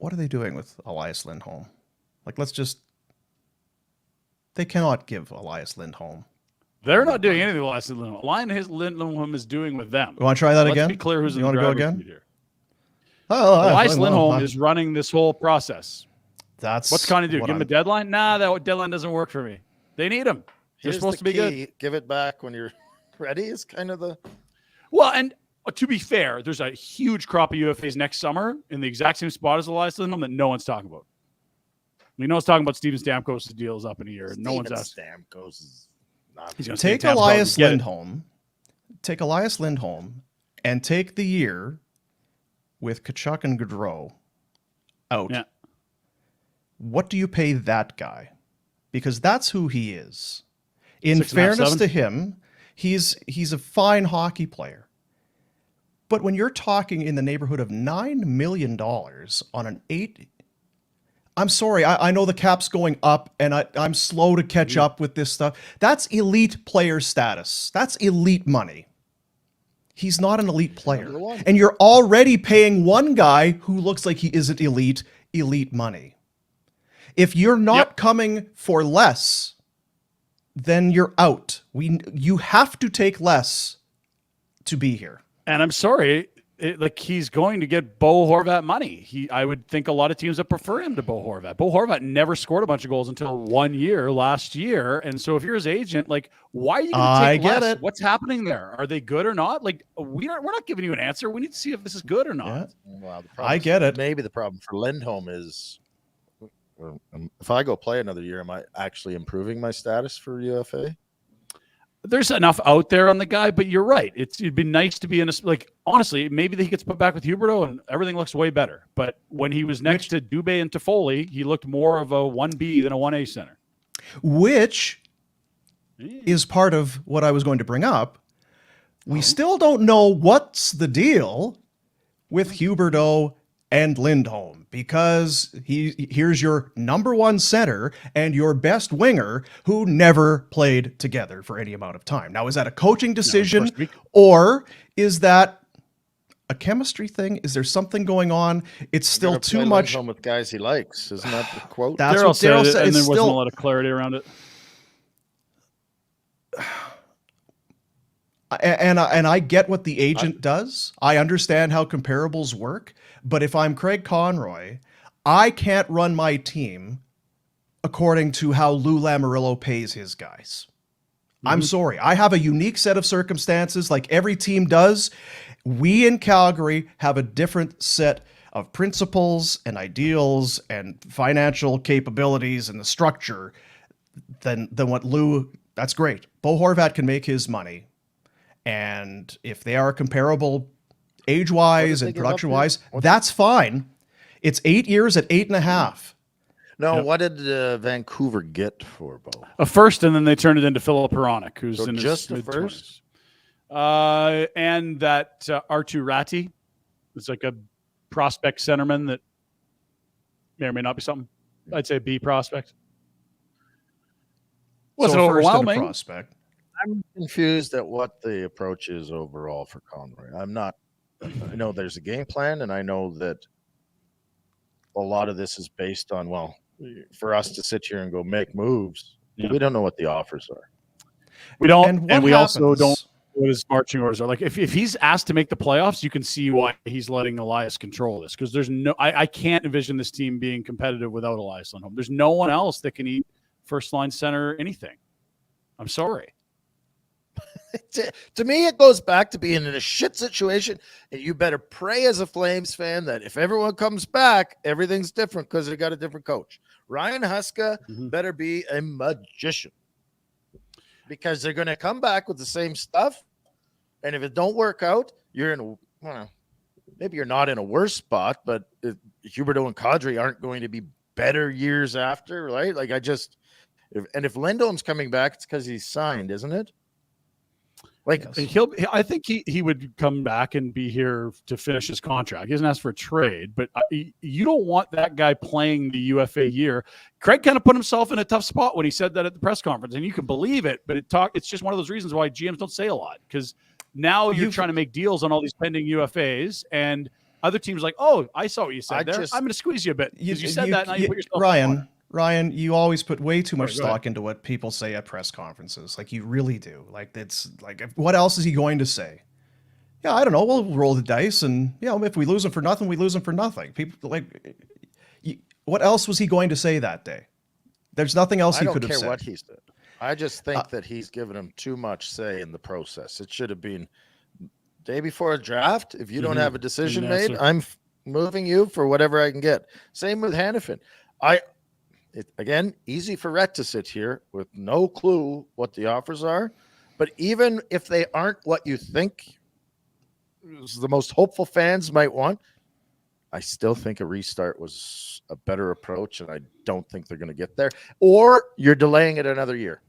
what are they doing with Elias Lindholm? Like, they cannot give Elias Lindholm. They're not doing anything with Elias Lindholm. Elias Lindholm is doing with them. You want to try that again? Let's be clear who's in the driver's seat here. Elias Lindholm is running this whole process. What's Connie do? Give him a deadline? Nah, that deadline doesn't work for me. They need him. They're supposed to be good. Give it back when you're ready is kind of the... Well, and to be fair, there's a huge crop of UFAs next summer in the exact same spot as Elias Lindholm that no one's talking about. No one's talking about Steven Stamkos' deal is up in a year. No one's asking. Stamkos is not... Take Elias Lindholm. Take Elias Lindholm and take the year with Tkachuk and Gaudreau out. Yeah. What do you pay that guy? Because that's who he is. In 6.5, fairness 7? to him, he's a fine hockey player. But when you're talking in the neighborhood of $9 million on an 8... I'm sorry, I know the cap's going up, and I'm slow to catch up with this stuff. That's elite player status. That's elite money. He's not an elite player. And you're already paying one guy who looks like he isn't elite money. If you're not coming for less, then you're out. You have to take less to be here. And I'm sorry, he's going to get Bo Horvat money. I would think a lot of teams that prefer him to Bo Horvat. Bo Horvat never scored a bunch of goals until 1 year last year. And so if you're his agent, why are you going to take less? What's happening there? Are they good or not? We're not giving you an answer. We need to see if this is good or not. Yeah. Well, I get it. Maybe the problem for Lindholm is, if I go play another year, am I actually improving my status for UFA? There's enough out there on the guy, but you're right. It'd be nice to be in honestly, maybe he gets put back with Huberdeau and everything looks way better. But when he was next to Dubé and Toffoli, he looked more of a 1B than a 1A center. Which is part of what I was going to bring up. We still don't know what's the deal with Huberdeau and Lindholm, because here's your number one center and your best winger who never played together for any amount of time. Now, is that a coaching decision, or is that a chemistry thing? Is there something going on? It's still too much. Lindholm with guys he likes, isn't that the quote? That's what Daryl said. And there wasn't a lot of clarity around it. And I get what the agent does. I understand how comparables work. But if I'm Craig Conroy, I can't run my team according to how Lou Lamoriello pays his guys. I'm sorry. I have a unique set of circumstances like every team does. We in Calgary have a different set of principles and ideals and financial capabilities and the structure than what Lou... That's great. Bo Horvat can make his money. And if they are comparable age-wise and production-wise, that's fine. It's 8 years at 8.5. No, what did Vancouver get for Bo? A first, and then they turned it into Philip Hronik, who's in just his the first. And that Artu Ratti is like a prospect centerman that may or may not be something. I'd say B prospect. Was so overwhelming prospect. I'm confused at what the approach is overall for Conroy. I'm not. I know there's a game plan, and I know that a lot of this is based on, well, for us to sit here and go make moves, we don't know what the offers are. We don't, and we also don't know what his marching orders are. Like if he's asked to make the playoffs, you can see why he's letting Elias control this, because there's no. I can't envision this team being competitive without Elias Lindholm. There's no one else that can eat first line center anything. I'm sorry. To me, it goes back to being in a shit situation, and you better pray as a Flames fan that if everyone comes back, everything's different because they got a different coach. Ryan Huska better be a magician, because they're going to come back with the same stuff, and if it don't work out, you're in maybe you're not in a worse spot, but Huberdeau and Kadri aren't going to be better years after, right? Like if Lindholm's coming back, it's because he's signed, isn't it? Like I think he would come back and be here to finish his contract. He doesn't ask for a trade, but you don't want that guy playing the UFA year. Craig kind of put himself in a tough spot when he said that at the press conference, and you can believe it. But it's just one of those reasons why GMs don't say a lot, because now you're trying to make deals on all these pending UFAs, and Other teams like, oh, I saw what you said I there. just- I'm going to squeeze you a bit because you said that. Now you put yourself in the corner. Ryan, you always put way too much Sorry, go ahead. stock into what people say at press conferences. Like you really do. Like it's like, what else is he going to say? Yeah, I don't know. We'll roll the dice, and if we lose him for nothing, we lose him for nothing. People what else was he going to say that day? There's nothing else he could have I don't said. care what he said. I just think that he's given him too much say in the process. It should have been day before a draft. If you don't have a decision made, I'm moving you for whatever I can get. Same with Hannafin. Again, easy for Rhett to sit here with no clue what the offers are. But even if they aren't what you think the most hopeful fans might want, I still think a restart was a better approach, and I don't think they're going to get there. Or you're delaying it another year.